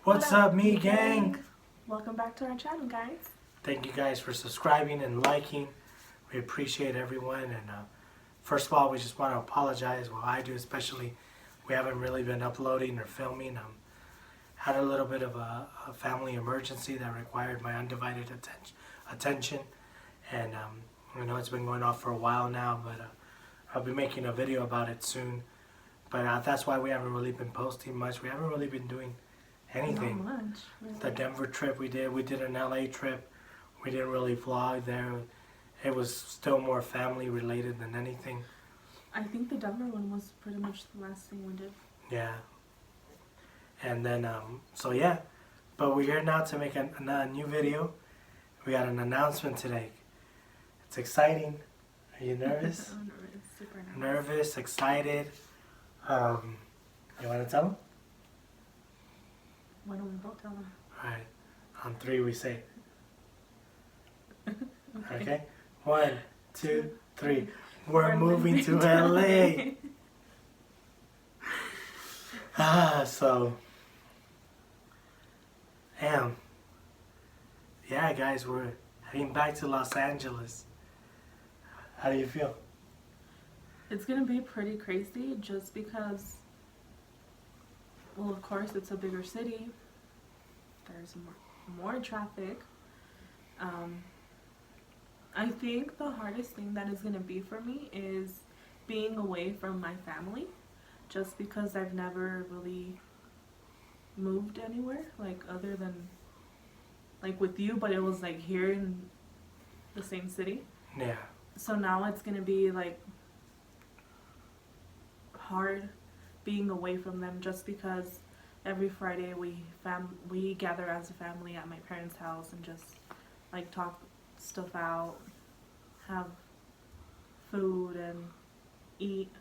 What's up, me gang? Welcome back to our channel, guys. Thank you guys for subscribing and liking. We appreciate everyone. And first of all, we just want to apologize. Well, I do especially. We haven't really been uploading or filming. Had a little bit of a family emergency that required my undivided attention. And I know it's been going on for a while now, but I'll be making a video about it soon. But that's why we haven't really been posting much. We haven't really been doing anything. Not much. Really. The Denver trip we did an LA trip. We didn't really vlog there. It was still more family related than anything. I think the Denver one was pretty much the last thing we did. Yeah. And then, so yeah. But we're here now to make a new video. We got an announcement today. It's exciting. Are you nervous? I'm nervous, super nervous. Nervous, excited. You want to tell them? Why don't we both tell them? Alright. On 3 we say. Okay? 1, 2, 3. We're moving to LA. So. Damn. Yeah, guys, we're heading back to Los Angeles. How do you feel? It's gonna be pretty crazy just because, well, of course, it's a bigger city. There's more traffic. I think the hardest thing that is gonna be for me is being away from my family, just because I've never really moved anywhere, like other than like with you, but it was like here in the same city. Yeah. So now it's gonna be like hard being away from them, just because every Friday we gather as a family at my parents' house and just like talk stuff out, have food and eat.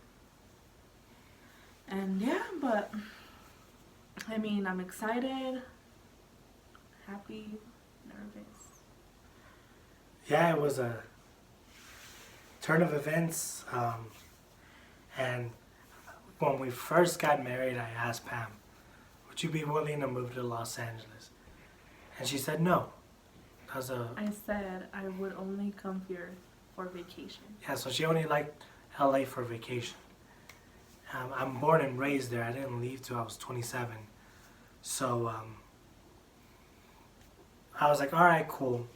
And yeah, but I mean, I'm excited, happy, nervous. Yeah, it was a turn of events. And when we first got married, I asked Pam, would you be willing to move to Los Angeles? And she said no. I said I would only come here for vacation. Yeah, so she only liked LA for vacation. I'm born and raised there. I didn't leave till I was 27. So I was like, all right, cool.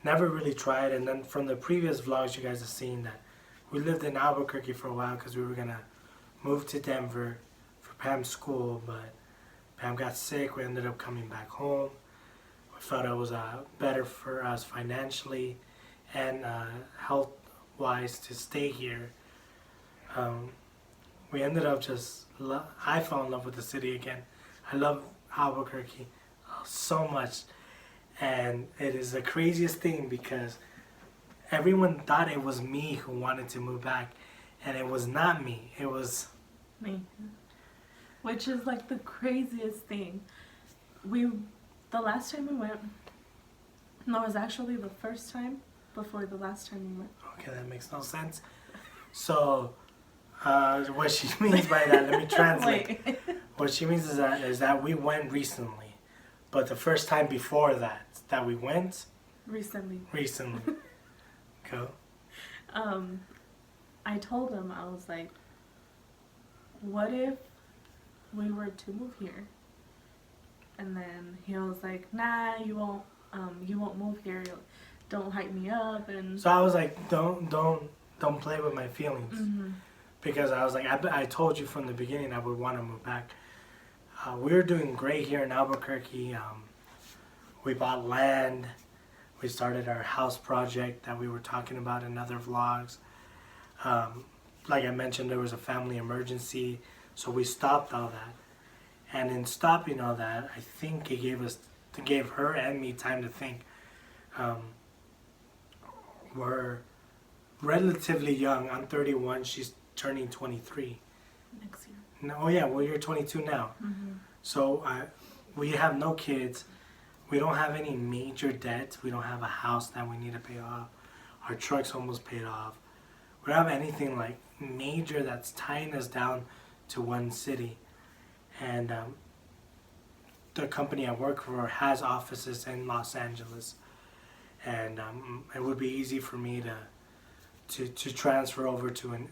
Never really tried. And then from the previous vlogs, you guys have seen that we lived in Albuquerque for a while because we were going to move to Denver for Pam's school. But Pam got sick. We ended up coming back home. We felt it was better for us financially and health-wise to stay here. We ended up I fell in love with the city again. I love Albuquerque so much. And it is the craziest thing because everyone thought it was me who wanted to move back. And it was not me. It was me. Which is like the craziest thing. The last time we went, no, it was actually the first time before the last time we went. Okay, that makes no sense. So, what she means by that, let me translate. What she means is that we went recently. But the first time before that we went? Recently. Go. I told him, I was like, what if we were to move here? And then he was like, nah, you won't move here. Don't hype me up. And so I was like, don't play with my feelings. Mm-hmm. Because I was like, I told you from the beginning I would want to move back. We were doing great here in Albuquerque. We bought land. We started our house project that we were talking about in other vlogs. Like I mentioned, there was a family emergency, so we stopped all that. And in stopping all that, I think it gave her and me time to think. We're relatively young. I'm 31. She's turning 23. Next year. No, oh yeah, well you're 22 now. Mm-hmm. So we have no kids. We don't have any major debts. We don't have a house that we need to pay off. Our truck's almost paid off. We don't have anything like major that's tying us down to one city. And the company I work for has offices in Los Angeles, and it would be easy for me to transfer over to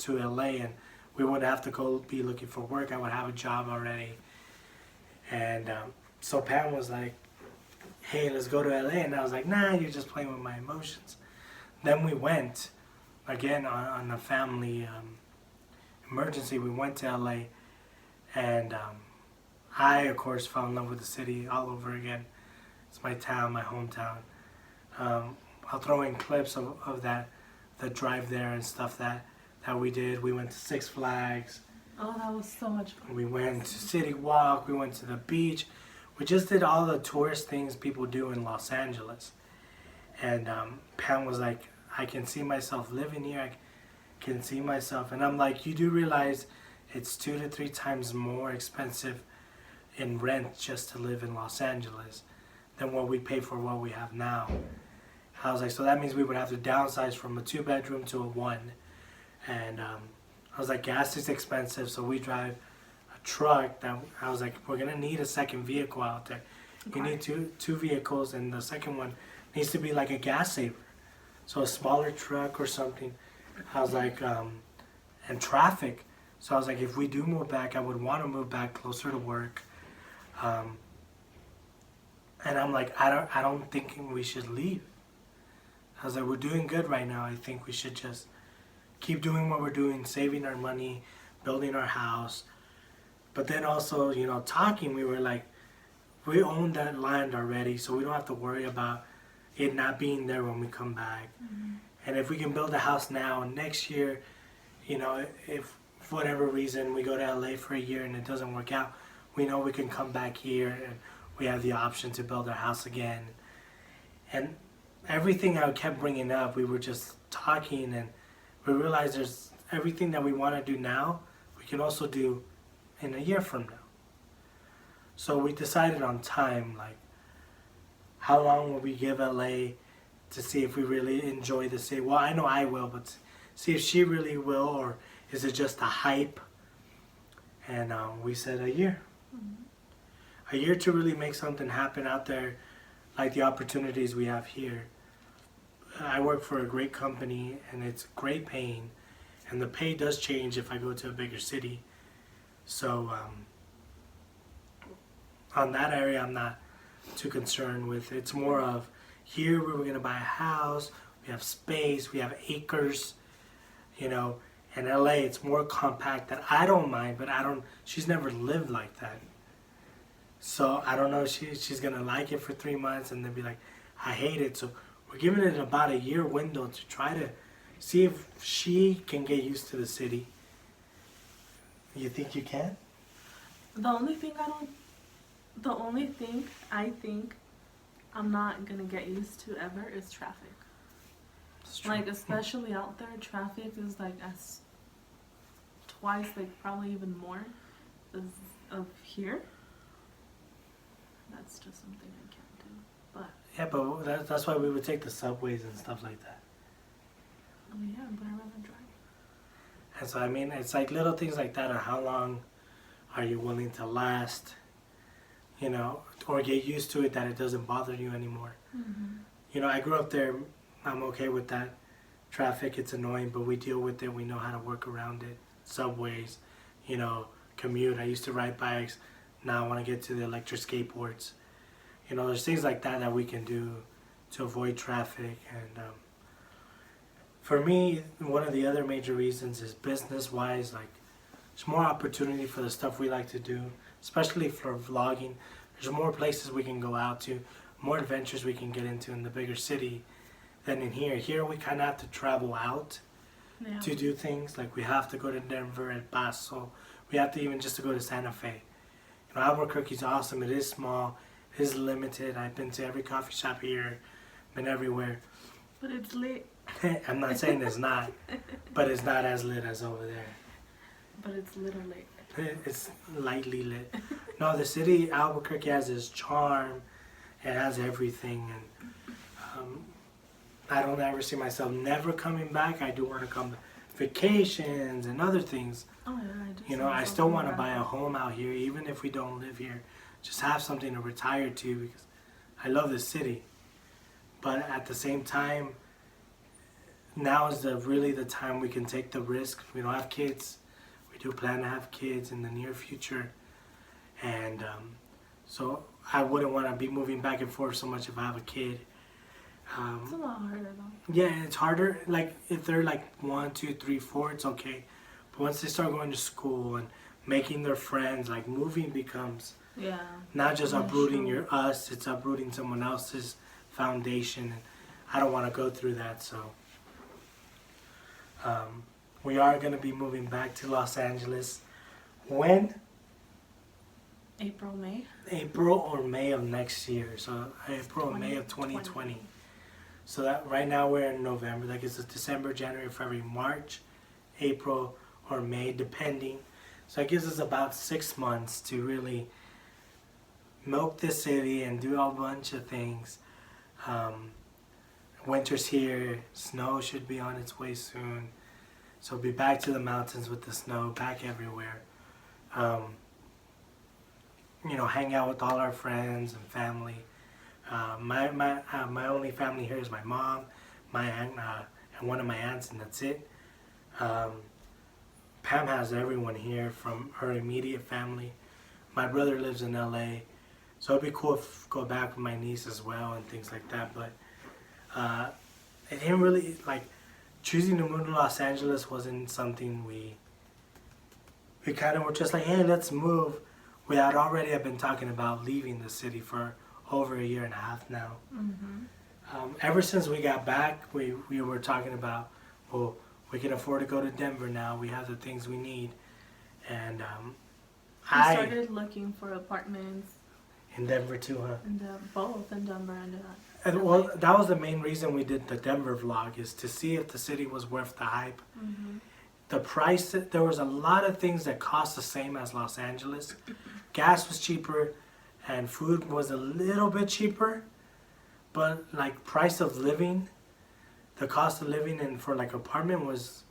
LA, and we wouldn't have to go be looking for work. I would have a job already, and so Pam was like, "Hey, let's go to LA," and I was like, "Nah, you're just playing with my emotions." Then we went again on a family emergency. We went to LA, and I, of course, fell in love with the city all over again. It's my town, my hometown. I'll throw in clips of that, the drive there and stuff that we did. We went to Six Flags. Oh, that was so much fun. We went to City Walk. We went to the beach. We just did all the tourist things people do in Los Angeles. And Pam was like, "I can see myself living here. I can see myself." And I'm like, "You do realize it's 2 to 3 times more expensive in rent just to live in Los Angeles than what we pay for what we have now." I was like, "So that means we would have to downsize from a 2-bedroom to a 1." And I was like, "Gas is expensive, so we drive a truck." That I was like, "We're gonna need a second vehicle out there. You need two vehicles, and the second one needs to be like a gas saver, so a smaller truck or something." I was like, and traffic. So I was like, if we do move back, I would want to move back closer to work. And I'm like, I don't think we should leave. I was like, we're doing good right now. I think we should just keep doing what we're doing, saving our money, building our house. But then also, talking, we were like, we own that land already, so we don't have to worry about it not being there when we come back. Mm-hmm. And if we can build a house now, and next year, if for whatever reason we go to LA for a year and it doesn't work out, we know we can come back here and we have the option to build our house again. And everything I kept bringing up, we were just talking, and we realized there's everything that we want to do now, we can also do in a year from now. So we decided on time, like how long will we give LA to see if we really enjoy the city. Well, I know I will, but see if she really will, or is it just a hype? And we said a year. Mm-hmm. A year to really make something happen out there, like the opportunities we have here. I work for a great company, and it's great paying, and the pay does change if I go to a bigger city. So on that area, I'm not too concerned with. It's more of here we're going to buy a house, we have space, we have acres, and LA, it's more compact. That I don't mind, but she's never lived like that. So I don't know if she's going to like it for 3 months and then be like, I hate it. So we're giving it about a year window to try to see if she can get used to the city. You think you can? The only thing I think I'm not gonna get used to ever is traffic. Like, especially out there, traffic is like as twice, like probably even more of here. That's just something I can't do. But yeah, but that's why we would take the subways and stuff like that. oh yeah, but I'd rather drive. And so it's like little things like that, or how long are you willing to last, or get used to it that it doesn't bother you anymore. Mm-hmm. I grew up there. I'm okay with that. Traffic, it's annoying, but we deal with it. We know how to work around it. Subways, commute. I used to ride bikes. Now I want to get to the electric skateboards. There's things like that we can do to avoid traffic. And for me, one of the other major reasons is business-wise. Like, there's more opportunity for the stuff we like to do, especially for vlogging. There's more places we can go out to, more adventures we can get into in the bigger city than in here. Here we kind of have to travel out to do things. Like, we have to go to Denver, El Paso. We have to even just to go to Santa Fe. Albuquerque's awesome. It is small. It is limited. I've been to every coffee shop here. Been everywhere. But it's lit. I'm not saying it's not, but it's not as lit as over there. But it's little lit. It's lightly lit. No, the city, Albuquerque, has its charm. It has everything. And I don't ever see myself never coming back. I do want to come vacations and other things. Oh yeah, I still want to buy a home out here, even if we don't live here, just have something to retire to because I love this city. But at the same time, now is really the time we can take the risk. We don't have kids. We do plan to have kids in the near future. And so I wouldn't want to be moving back and forth so much if I have a kid. It's a lot harder though. Yeah, it's harder. Like if they're like 1, 2, 3, 4, it's okay. But once they start going to school and making their friends, like moving becomes not just uprooting us, it's uprooting someone else's foundation. And I don't want to go through that. So we are going to be moving back to Los Angeles. When? April, May. April or May of next year. So April or May of 2020. So that right now we're in November. That gives us December, January, February, March, April, or May, depending. So it gives us about 6 months to really milk the city and do a bunch of things. Winter's here. Snow should be on its way soon. So we'll be back to the mountains with the snow, back everywhere. Hang out with all our friends and family. My only family here is my mom, my aunt, and one of my aunts, and that's it. Pam has everyone here from her immediate family. My brother lives in LA, so it'd be cool if go back with my niece as well and things like that. But it didn't really choosing to move to Los Angeles wasn't something we kind of were just like, hey, let's move. We had already have been talking about leaving the city for over 1.5 years now. Mm-hmm. Ever since we got back, we were talking about, well, we can afford to go to Denver now. We have the things we need. And we started looking for apartments. In Denver too, huh? Both in Denver and well, that was the main reason we did the Denver vlog, is to see if the city was worth the hype. Mm-hmm. The price, there was a lot of things that cost the same as Los Angeles. Gas was cheaper and food was a little bit cheaper, but price of living, the cost of living and for apartment was,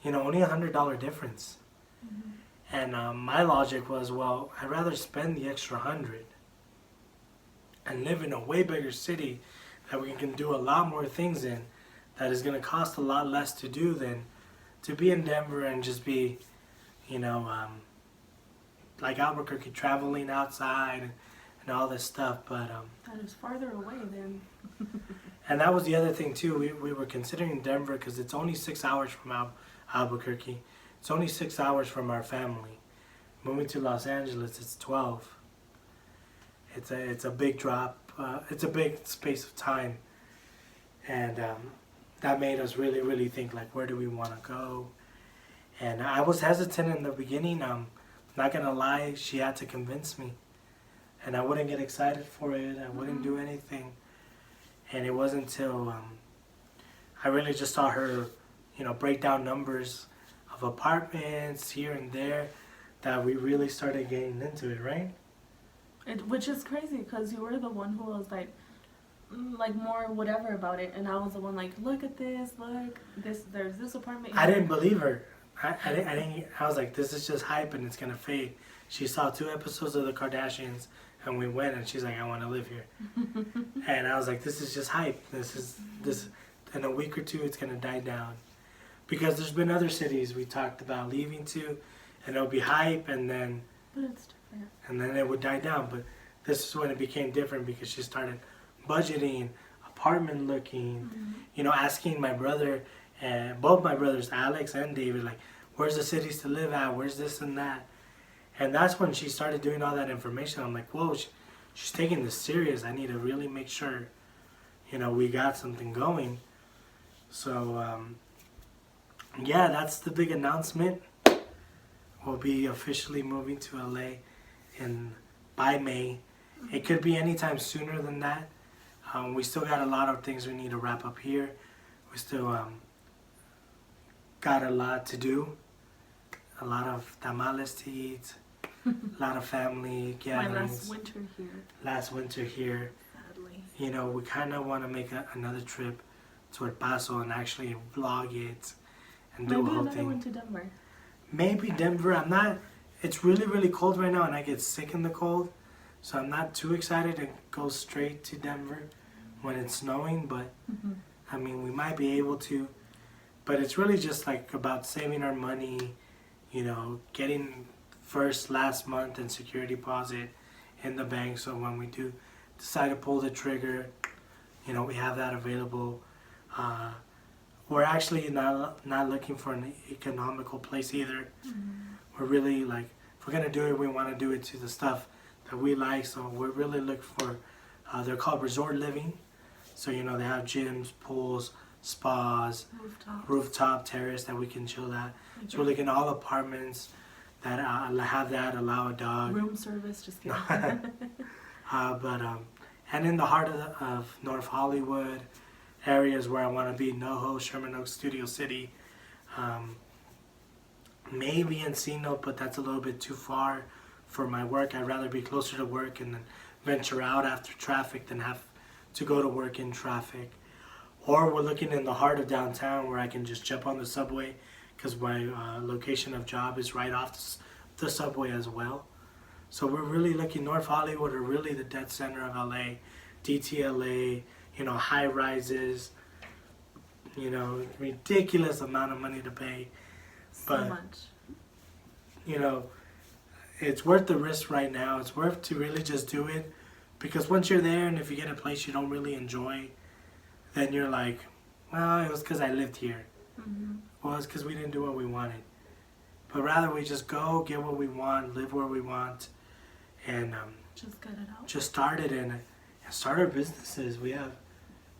only $100 difference. Mm-hmm. And my logic was, well, I'd rather spend the extra 100 and live in a way bigger city that we can do a lot more things in, that is going to cost a lot less to do than to be in Denver and just be, like Albuquerque, traveling outside and all this stuff. But that is farther away than. and that was the other thing too. We were considering Denver because it's only 6 hours from Albuquerque. It's only 6 hours from our family. Moving to Los Angeles, it's 12. It's a big drop. It's a big space of time, and that made us really, really think where do we want to go. And I was hesitant in the beginning. Not gonna lie, she had to convince me, and I wouldn't get excited for it. I wouldn't do anything, and it wasn't until I really just saw her, break down numbers of apartments here and there that we really started getting into it, right? Which is crazy because you were the one who was more whatever about it, and I was the one look at this, there's this apartment here. I didn't believe her. I was like, this is just hype and it's gonna fade. She saw 2 episodes of the Kardashians and we went, and she's like, I want to live here. And I was like, this is just hype. This in a week or 2 it's gonna die down, because there's been other cities we talked about leaving to, and it'll be hype, and then but it's different. And then it would die down. But this is when it became different, because she started budgeting, apartment looking, asking my brother, and both my brothers, Alex and David, where's the cities to live at? Where's this and that? And that's when she started doing all that information. I'm like, whoa, she's taking this serious. I need to really make sure, we got something going. So, yeah, that's the big announcement. We'll be officially moving to LA by May. It could be anytime sooner than that. We still got a lot of things we need to wrap up here. We still got a lot to do. A lot of tamales to eat. A lot of family gatherings. Last winter here. Sadly. We kind of want to make another trip to El Paso and actually vlog it and do a whole thing. Maybe another one to Denver. Maybe Denver. It's really, really cold right now, and I get sick in the cold. So I'm not too excited to go straight to Denver when it's snowing, but Mhm. I mean, we might be able to. But it's really just like about saving our money, you know, getting last month and security deposit in the bank. So when we do decide to pull the trigger, you know, we have that available. Uh, we're actually not looking for an economical place either. We're really like, if we're gonna do it, we want to do it to the stuff that we like. So we're really looking for. They're called resort living. So you know they have gyms, pools, spas, rooftop terrace that we can chill at. So we're looking at all apartments that have that, allow a dog. Room service, just kidding. And in the heart of North Hollywood, areas where I want to be, NoHo, Sherman Oaks, Studio City, maybe Encino, but that's a little bit too far for my work. I'd rather be closer to work and then venture out after traffic than have to go to work in traffic. Or we're looking in the heart of downtown where I can just jump on the subway because my location of job is right off the subway as well. So we're really looking North Hollywood, or really the dead center of LA, DTLA, you know, high rises, you know, ridiculous amount of money to pay. So But, much. you know, it's worth the risk right now. It's worth to really just do it, because once you're there and if you get a place you don't really enjoy, then you're like, well, it was because I lived here. Mm-hmm. Well, it's because we didn't do what we wanted. But rather we just go, get what we want, live where we want, and Just get it out. just start it and start our businesses. We have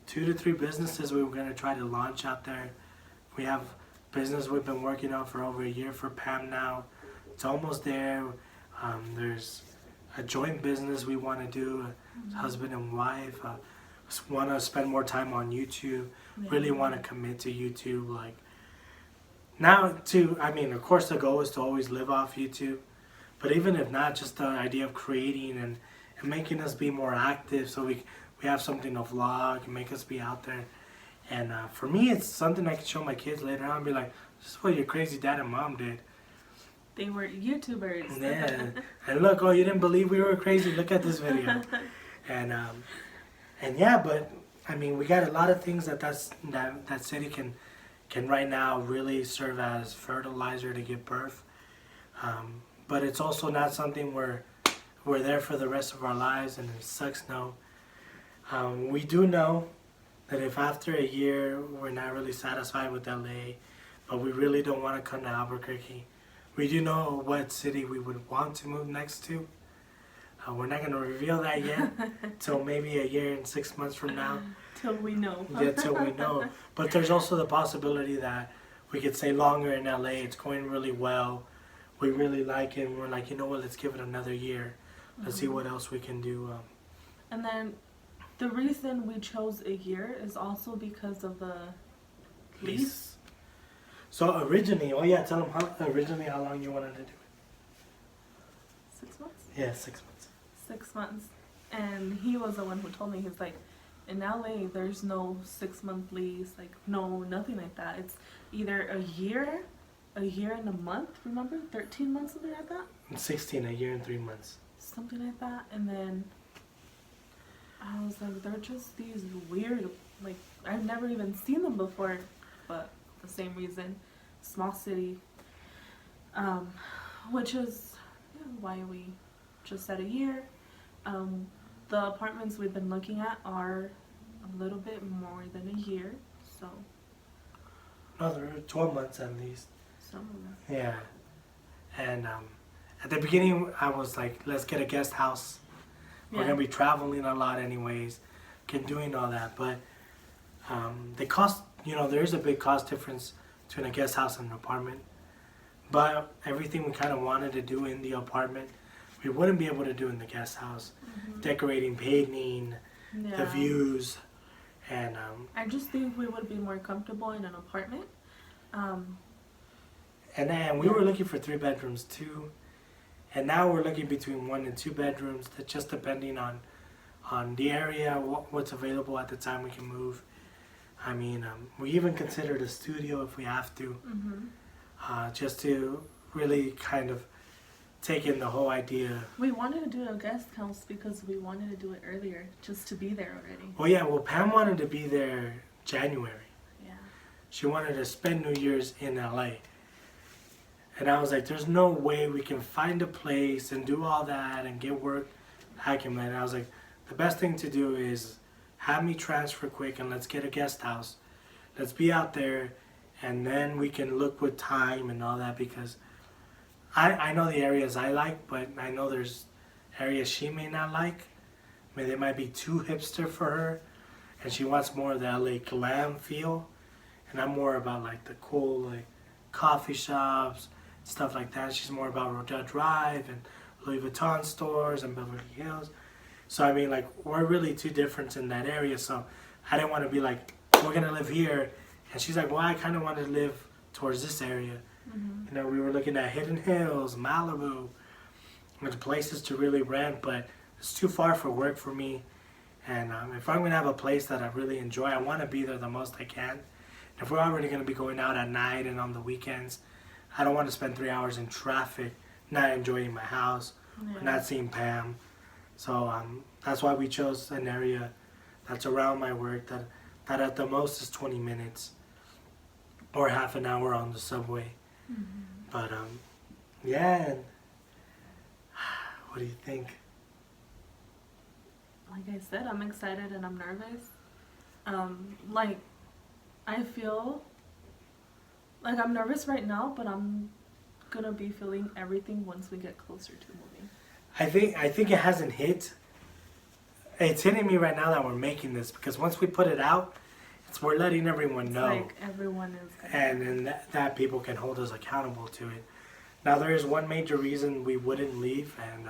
2 to 3 businesses we were going to try to launch out there. We have business we've been working on for over a year for Pam now. It's almost there. There's a joint business we want to do, husband and wife. Want to spend more time on YouTube. Really want to commit to YouTube. Like now, I mean, of course, the goal is to always live off YouTube. But even if not, just the idea of creating and making us be more active, so we have something to vlog and make us be out there. And for me, it's something I can show my kids later on and be like, this is what your crazy dad and mom did. They were YouTubers. Yeah. And look, oh, you didn't believe we were crazy? Look at this video. And yeah, but I mean, we got a lot of things that city can right now really serve as fertilizer to give birth. But it's also not something we're there for the rest of our lives, and it sucks. No. We do know that if after a year we're not really satisfied with LA, but we really don't want to come to Albuquerque, we do know what city we would want to move next to. We're not going to reveal that yet till maybe a year and 6 months from now. Till we know. Yeah, till we know. But there's also the possibility that we could stay longer in LA. It's going really well. We really like it. And we're like, you know what, let's give it another year. Let's see what else we can do. And then the reason we chose a year is also because of the lease. So originally, tell them how long you wanted to do it. 6 months? Yeah, 6 months. 6 months. And he was the one who told me, he's like, in LA, there's no 6-month lease, like, no, nothing like that. It's either a year and a month, remember? 13 months, something like that? And 16, a year and 3 months. Something like that. And then I was like, they're just these weird, like, I've never even seen them before, but the same reason, small city, which is why we just said a year. The apartments we've been looking at are a little bit more than a year, so. No, they're 12 months at least. Some of them. Yeah. And at the beginning, I was like, let's get a guest house. We're going to be traveling a lot anyways, doing all that. But the cost, there is a big cost difference between a guest house and an apartment. But everything we kind of wanted to do in the apartment, we wouldn't be able to do in the guest house. Mm-hmm. Decorating, painting, the views, and I just think we would be more comfortable in an apartment. And then we were looking for 3 bedrooms too, and now we're looking between 1 and 2 bedrooms. That just depending on the area, what's available at the time we can move. I mean, we even considered a studio if we have to, Mm-hmm. just to really kind of take in the whole idea. We wanted to do a guest house because we wanted to do it earlier, just to be there already. Well, yeah, well, Pam wanted to be there January. Yeah. She wanted to spend New Year's in LA. And I was like, there's no way we can find a place and do all that and get work acumen. I was like, the best thing to do is have me transfer quick and let's get a guest house. Let's be out there, and then we can look with time and all that, because I know the areas I like, but I know there's areas she may not like. I mean, they might be too hipster for her, and she wants more of the LA glam feel. And I'm more about like the cool like coffee shops, stuff like that. She's more about Rodeo Drive and Louis Vuitton stores and Beverly Hills. So I mean, like, we're really two different in that area. So I didn't want to be like, we're gonna live here, and she's like, well, I kind of want to live towards this area. Mm-hmm. You know, we were looking at Hidden Hills, Malibu, with places to really rent, but it's too far for work for me. And if I'm gonna have a place that I really enjoy, I want to be there the most I can. If we're already gonna be going out at night and on the weekends, I don't want to spend 3 hours in traffic, not enjoying my house, Yeah. not seeing Pam. So that's why we chose an area that's around my work, that at the most is 20 minutes or half an hour on the subway. Mm-hmm. But yeah. And what do you think? Like I said, I'm excited and I'm nervous. Like, I feel like I'm nervous right now, but I'm gonna be feeling everything once we get closer to moving. I think it hasn't hit. It's hitting me right now that we're making this, because once we put it out, we're letting everyone It's know, like everyone is gonna and that people can hold us accountable to it. Now there is one major reason we wouldn't leave, and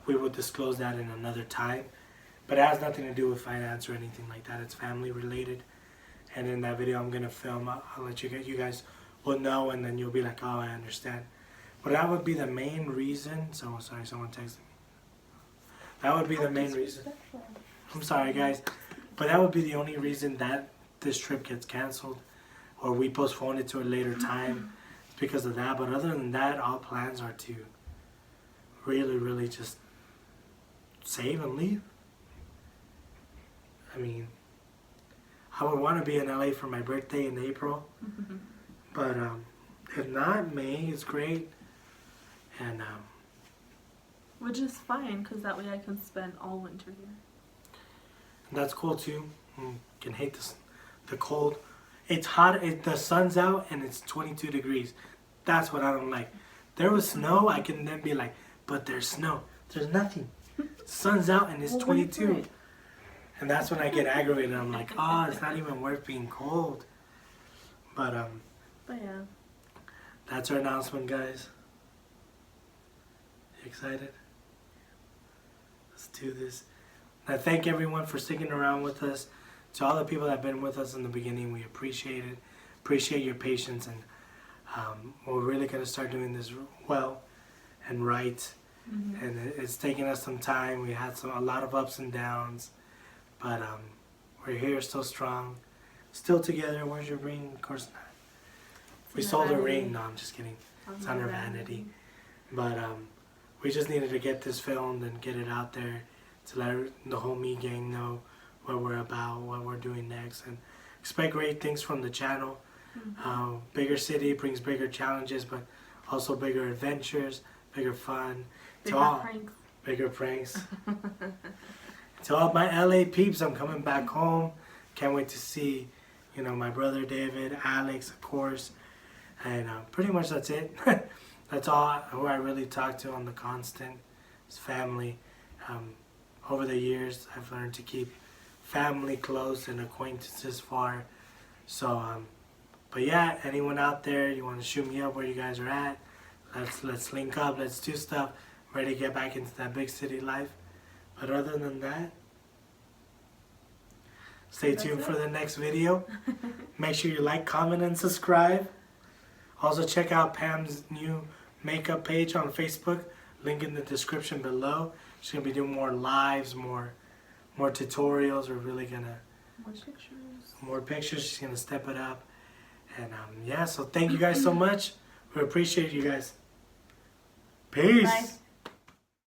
we will disclose that in another time. But it has nothing to do with finance or anything like that. It's family related. And in that video I'm gonna film, I'll let you guys will know, and then you'll be like, oh, I understand. But that would be the main reason. So sorry, someone texted me. That would be the main reason. I'm sorry, guys, but that would be the only reason that this trip gets canceled, or we postpone it to a later time. It's because of that. But other than that, all plans are to really, really just save and leave. I mean, I would want to be in LA for my birthday in April, but if not, May is great, and Which is fine, because that way I can spend all winter here. that's cool too. Can hate the cold. It's hot. The sun's out and it's 22 degrees. That's what I don't like. There was snow. I can then be like, but there's snow. There's nothing. Sun's out and it's Well, wait for 22. it. And that's when I get aggravated. I'm like, oh, it's not even worth being cold. But But yeah. that's our announcement, guys. You excited? Let's do this. And I thank everyone for sticking around with us. To all the people that have been with us in the beginning, we appreciate it. Appreciate your patience, and we're really going to start doing this well and right. Mm-hmm. And it's taken us some time. We had a lot of ups and downs, but we're here, still strong, still together. Where's your ring? Of course not. We sold a ring. No, I'm just kidding. It's under vanity. But we just needed to get this filmed and get it out there to let the whole Me gang know what we're about, what we're doing next, and expect great things from the channel. Mm-hmm. Bigger city brings bigger challenges, but also bigger adventures, bigger fun. Bigger pranks. To all my LA peeps, I'm coming back home. Can't wait to see, my brother David, Alex, of course, and pretty much that's it. That's all who I really talk to on the constant. Is family. Over the years, I've learned to keep family close and acquaintances far. So, but yeah, anyone out there, you want to shoot me up where you guys are at? Let's link up. Let's do stuff. Ready to get back into that big city life. But other than that, stay tuned for the next video. Make sure you like, comment, and subscribe. Also check out Pam's new makeup page on Facebook. Link in the description below. She's gonna be doing more lives, more tutorials. We're really gonna more pictures. She's gonna step it up. And yeah, so thank you guys so much. We appreciate you guys. Peace. Bye.